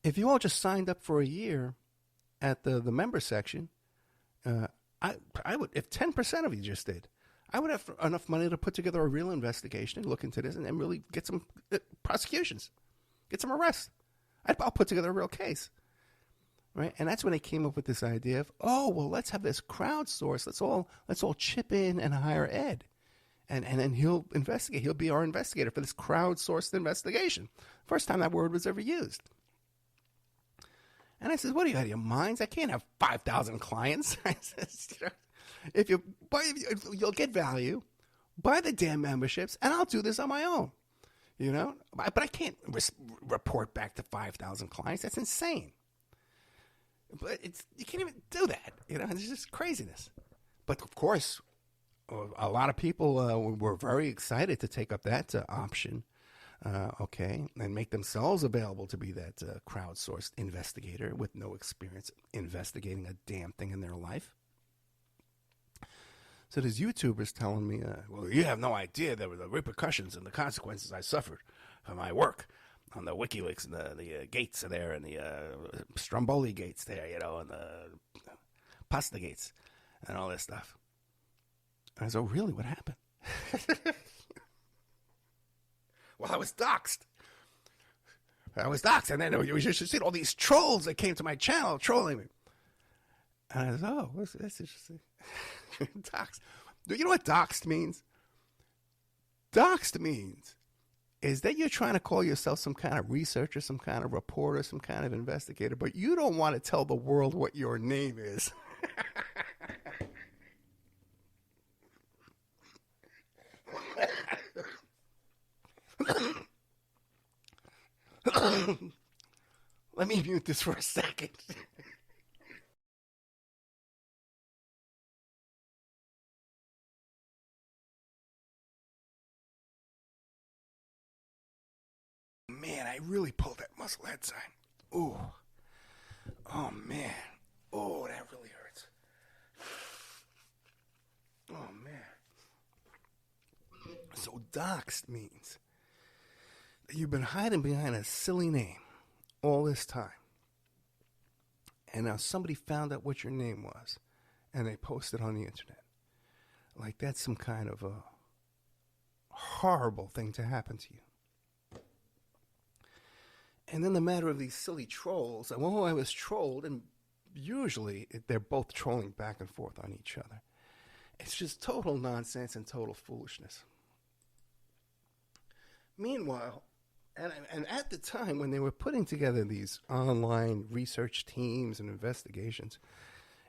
If you all just signed up for a year at the member section, uh, I would, if 10% of you just did, I would have enough money to put together a real investigation and look into this and really get some prosecutions, get some arrests. I'll put together a real case, right? And that's when they came up with this idea of, oh well, let's have this crowdsource. Let's all chip in and hire Ed, and then he'll investigate. He'll be our investigator for this crowdsourced investigation. First time that word was ever used. And I said, "What are you out of your minds? I can't have 5,000 clients." I says, "If you buy, you'll get value. Buy the damn memberships, and I'll do this on my own." But I can't report back to 5,000 clients. That's insane. But you can't even do that. It's just craziness. But of course, a lot of people were very excited to take up that option. Okay, and make themselves available to be that crowdsourced investigator with no experience investigating a damn thing in their life. So there's YouTubers telling me, well, you have no idea there were the repercussions and the consequences I suffered for my work on the WikiLeaks and the gates there and the Stromboli gates there, and the Pasta gates and all this stuff. And I said, oh, really? What happened? Well, I was doxxed. And then you should see all these trolls that came to my channel trolling me. And I said, oh, that's interesting. Doxed. Do you know what doxed means? Doxed means is that you're trying to call yourself some kind of researcher, some kind of reporter, some kind of investigator, but you don't want to tell the world what your name is. Let me mute this for a second. Man, I really pulled that muscle that time. Ooh. Oh, man. Oh, that really hurts. Oh, man. So doxed means that you've been hiding behind a silly name all this time. And now somebody found out what your name was and they posted on the internet. Like that's some kind of a horrible thing to happen to you. And then the matter of these silly trolls. Well, I was trolled, and usually they're both trolling back and forth on each other. It's just total nonsense and total foolishness. Meanwhile, and at the time when they were putting together these online research teams and investigations,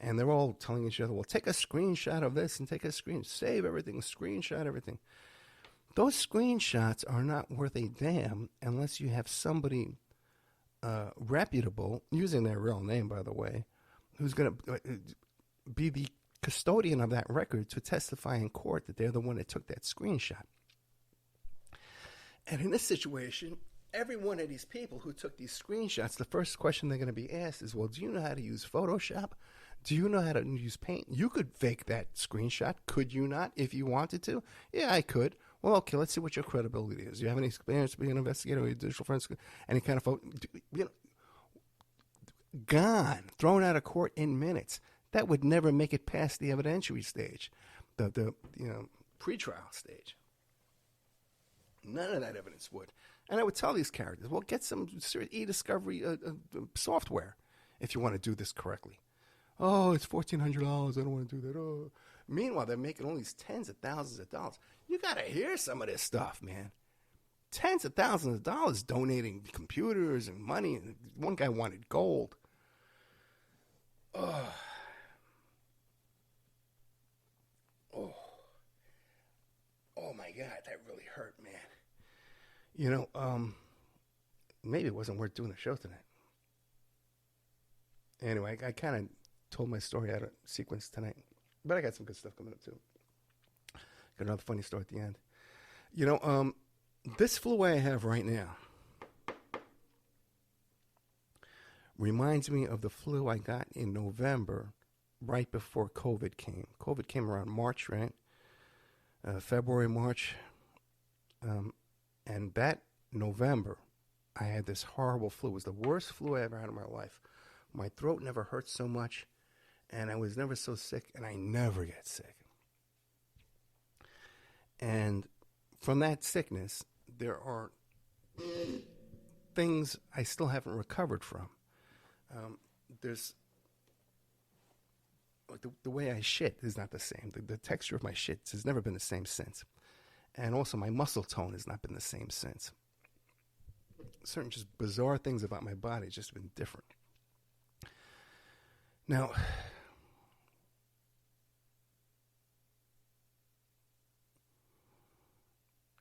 and they're all telling each other, well, take a screenshot of this and take a save everything, screenshot everything. Those screenshots are not worth a damn unless you have somebody reputable, using their real name, by the way, who's going to be the custodian of that record to testify in court that they're the one that took that screenshot. And in this situation, every one of these people who took these screenshots, the first question they're going to be asked is, well, do you know how to use Photoshop? Do you know how to use Paint? You could fake that screenshot, could you not, if you wanted to? Yeah, I could. Well, okay, let's see what your credibility is. Do you have any experience being an investigator or a digital forensic? Any kind of photo? Gone, thrown out of court in minutes. That would never make it past the evidentiary stage, the pretrial stage. None of that evidence would. And I would tell these characters, well, get some e-discovery software if you want to do this correctly. Oh, it's $1,400. I don't want to do that. Oh. Meanwhile, they're making all these tens of thousands of dollars. You got to hear some of this stuff, man. Tens of thousands of dollars donating computers and money. One guy wanted gold. Oh. Oh. Oh, my God. That really hurt, man. Maybe it wasn't worth doing the show tonight. Anyway, I kind of told my story out of sequence tonight. But I got some good stuff coming up, too. Got another funny story at the end. This flu I have right now reminds me of the flu I got in November, right before COVID came. COVID came around March, right? February, March. And that November, I had this horrible flu. It was the worst flu I ever had in my life. My throat never hurt so much, and I was never so sick, and I never get sick. And from that sickness, there are things I still haven't recovered from. There's like the way I shit is not the same. The texture of my shit has never been the same since. And also my muscle tone has not been the same since. Certain just bizarre things about my body just been different. Now,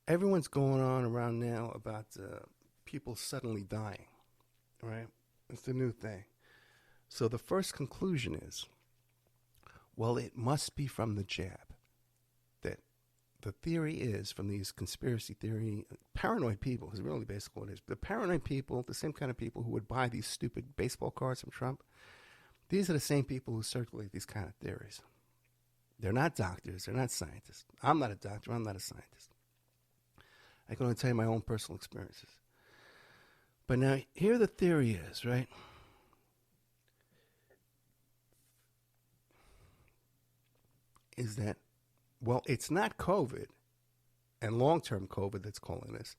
everyone's going on around now about people suddenly dying, right? It's the new thing. So the first conclusion is, well, it must be from the jab. That the theory is from these conspiracy theory, paranoid people, is really basically what it is. The paranoid people, the same kind of people who would buy these stupid baseball cards from Trump, these are the same people who circulate these kind of theories. They're not doctors. They're not scientists. I'm not a doctor. I'm not a scientist. I can only tell you my own personal experiences. But now, here the theory is, right? Is that, well, it's not COVID and long-term COVID that's calling this,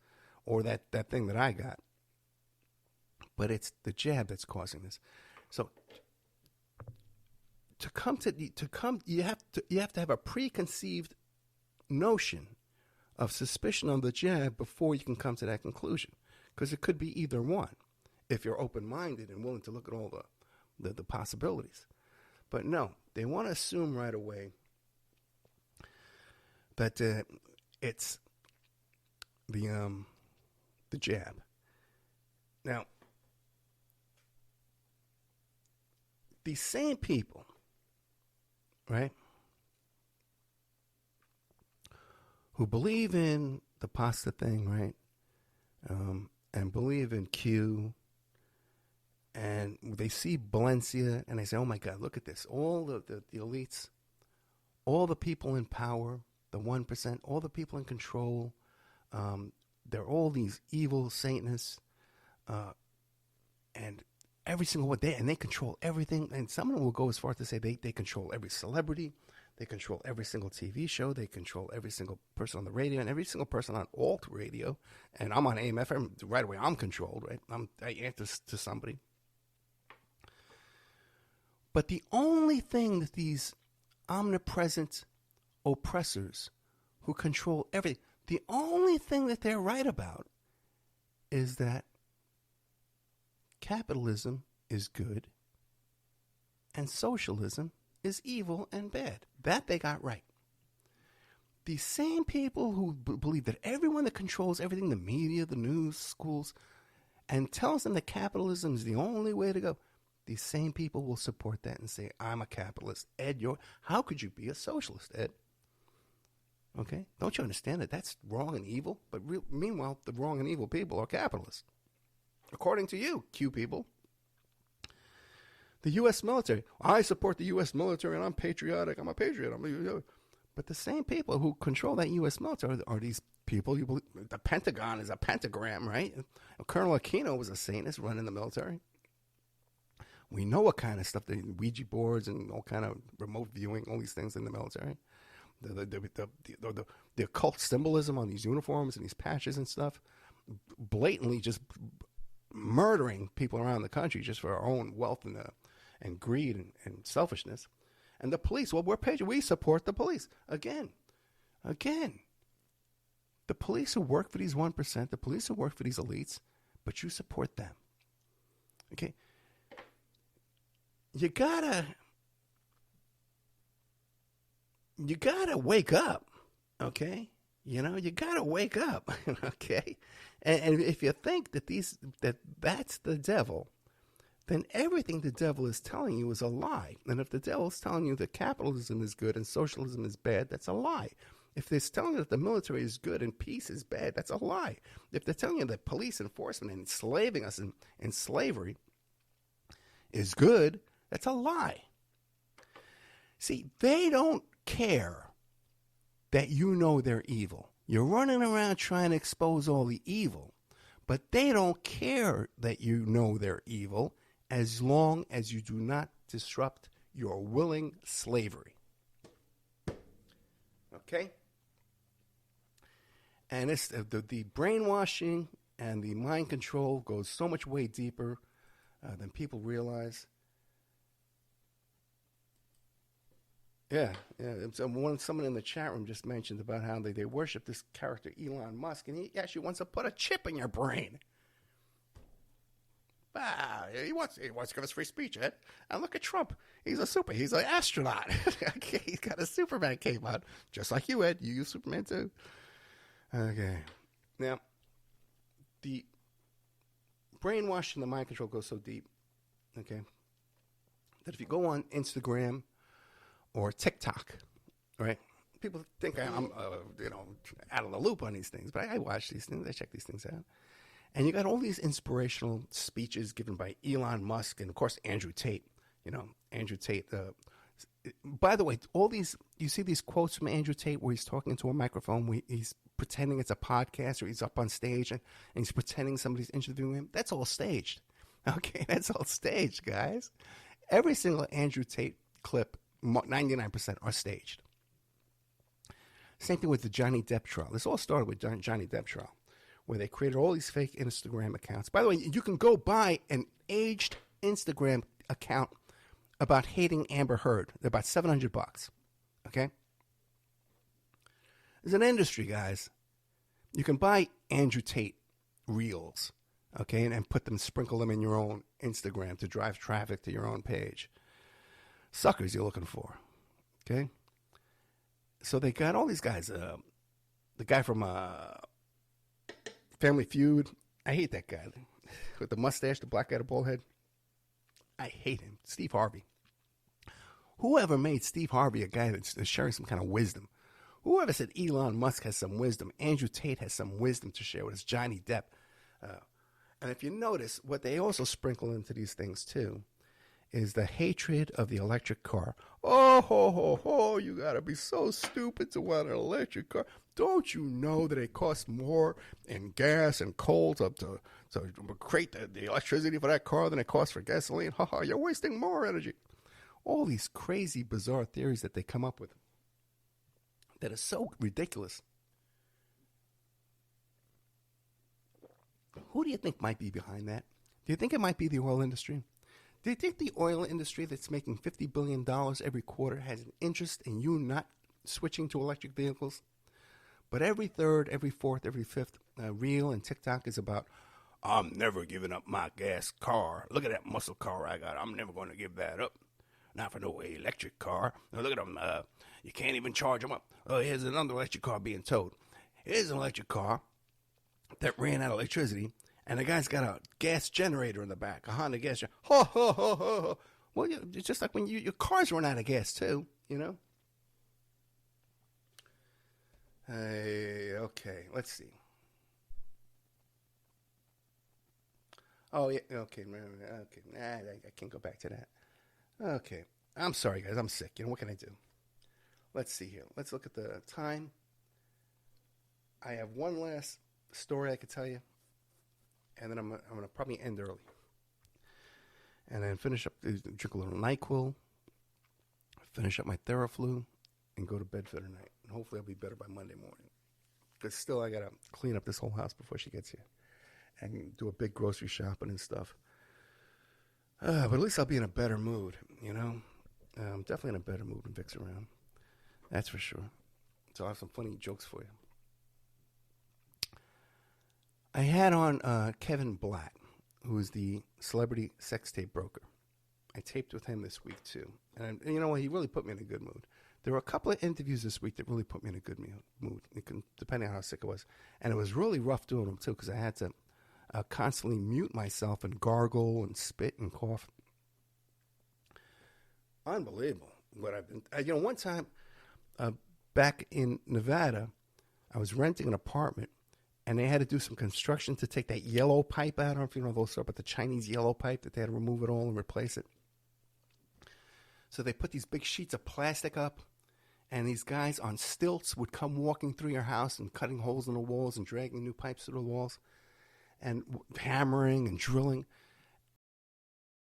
or that thing that I got, but it's the jab that's causing this. So you have to have a preconceived notion of suspicion on the jab before you can come to that conclusion, because it could be either one if you're open-minded and willing to look at all the possibilities. But no, they want to assume right away that it's the jab. Now, these same people, right, who believe in the pasta thing, right, and believe in Q, and they see Valencia, and they say, oh my God, look at this. All the elites, all the people in power, the 1%, all the people in control, they're all these evil Satanists, and every single one, they control everything. And some of them will go as far as to say they control every celebrity, they control every single TV show, they control every single person on the radio, and every single person on alt radio. And I'm on AM/FM, right away I'm controlled, right? I answer to somebody. But the only thing that these omnipresent oppressors who control everything, the only thing that they're right about is that capitalism is good and socialism is evil and bad. That they got right. The same people who believe that everyone that controls everything, the media, the news, schools, and tells them that capitalism is the only way to go, these same people will support that and say, I'm a capitalist. Ed, how could you be a socialist, Ed? Okay? Don't you understand that that's wrong and evil? But meanwhile, the wrong and evil people are capitalists. According to you, Q people. The U.S. military. I support the U.S. military and I'm patriotic. I'm a patriot. But the same people who control that U.S. military are these people. You believe the Pentagon is a pentagram, right? Colonel Aquino was a Satanist running the military. We know what kind of stuff, the Ouija boards and all kind of remote viewing, all these things in the military. The occult symbolism on these uniforms and these patches and stuff, blatantly just murdering people around the country just for our own wealth and greed and selfishness. And the police, well, we support the police. Again, the police who work for these 1%, the police who work for these elites, but you support them. Okay? You gotta wake up, okay? You gotta wake up, okay? And if you think that's the devil, then everything the devil is telling you is a lie. And if the devil is telling you that capitalism is good and socialism is bad, that's a lie. If they're telling you that the military is good and peace is bad, that's a lie. If they're telling you that police enforcement and enslaving us in slavery is good, that's a lie. See, they don't care that you know they're evil. You're running around trying to expose all the evil, But they don't care that you know they're evil as long as you do not disrupt your willing slavery. Okay? And it's the brainwashing and the mind control goes so much way deeper than people realize. Yeah. Someone in the chat room just mentioned about how they worship this character Elon Musk, and he actually wants to put a chip in your brain. He wants to give us free speech, Ed. And look at Trump. He's an astronaut. He's got a Superman cape on, just like you, Ed. You use Superman too. Okay. Now, the brainwashing, the mind control goes so deep, okay, that if you go on Instagram or TikTok, right? People think I'm, out of the loop on these things, but I watch these things. I check these things out. And you got all these inspirational speeches given by Elon Musk and, of course, Andrew Tate. Andrew Tate. By the way, you see these quotes from Andrew Tate where he's talking into a microphone, where he's pretending it's a podcast, or he's up on stage and he's pretending somebody's interviewing him. That's all staged. Okay, that's all staged, guys. Every single Andrew Tate clip, 99% are staged. Same thing with the Johnny Depp trial. This all started with Johnny Depp trial, where they created all these fake Instagram accounts. By the way, you can go buy an aged Instagram account about hating Amber Heard. They're about $700. Okay? There's an industry, guys. You can buy Andrew Tate reels, okay, and sprinkle them in your own Instagram to drive traffic to your own page. Suckers you're looking for, okay? So they got all these guys. The guy from Family Feud. I hate that guy with the mustache, the black guy, the bald head. I hate him. Steve Harvey. Whoever made Steve Harvey a guy that's sharing some kind of wisdom? Whoever said Elon Musk has some wisdom, Andrew Tate has some wisdom to share with us, Johnny Depp. And if you notice, what they also sprinkle into these things too is the hatred of the electric car. Oh, ho, ho, ho, you got to be so stupid to want an electric car. Don't you know that it costs more in gas and coal to create the electricity for that car than it costs for gasoline? Ha ha, you're wasting more energy. All these crazy, bizarre theories that they come up with that are so ridiculous. Who do you think might be behind that? Do you think it might be the oil industry? Do you think the oil industry that's making $50 billion every quarter has an interest in you not switching to electric vehicles? But every third, every fourth, every fifth reel and TikTok is about, I'm never giving up my gas car. Look at that muscle car I got. I'm never going to give that up. Not for no electric car. Now look at them. You can't even charge them up. Oh, here's another electric car being towed. Here's an electric car that ran out of electricity, and the guy's got a gas generator in the back, a Honda gas generator. Ho, ho, ho, ho, ho. Well, it's just like when your cars run out of gas, too, you know? Hey, okay, let's see. Oh, yeah, okay, I can't go back to that. Okay, I'm sorry, guys, I'm sick. What can I do? Let's see here. Let's look at the time. I have one last story I could tell you, and then I'm going to probably end early. And then finish up, drink a little NyQuil, finish up my Theraflu, and go to bed for the night. And hopefully I'll be better by Monday morning. Because still I got to clean up this whole house before she gets here. And do a big grocery shopping and stuff. But at least I'll be in a better mood, you know. I'm definitely in a better mood when Vic's around. That's for sure. So I'll have some funny jokes for you. I had on Kevin Blatt, who is the celebrity sex tape broker. I taped with him this week, too. And you know what? He really put me in a good mood. There were a couple of interviews this week that really put me in a good mood, depending on how sick I was. And it was really rough doing them, too, because I had to constantly mute myself and gargle and spit and cough. Unbelievable. What I've been, one time back in Nevada, I was renting an apartment, and they had to do some construction to take that yellow pipe out. I don't know if you know those stuff, but the Chinese yellow pipe that they had to remove it all and replace it. So they put these big sheets of plastic up, and these guys on stilts would come walking through your house and cutting holes in the walls and dragging new pipes through the walls. hammering and drilling.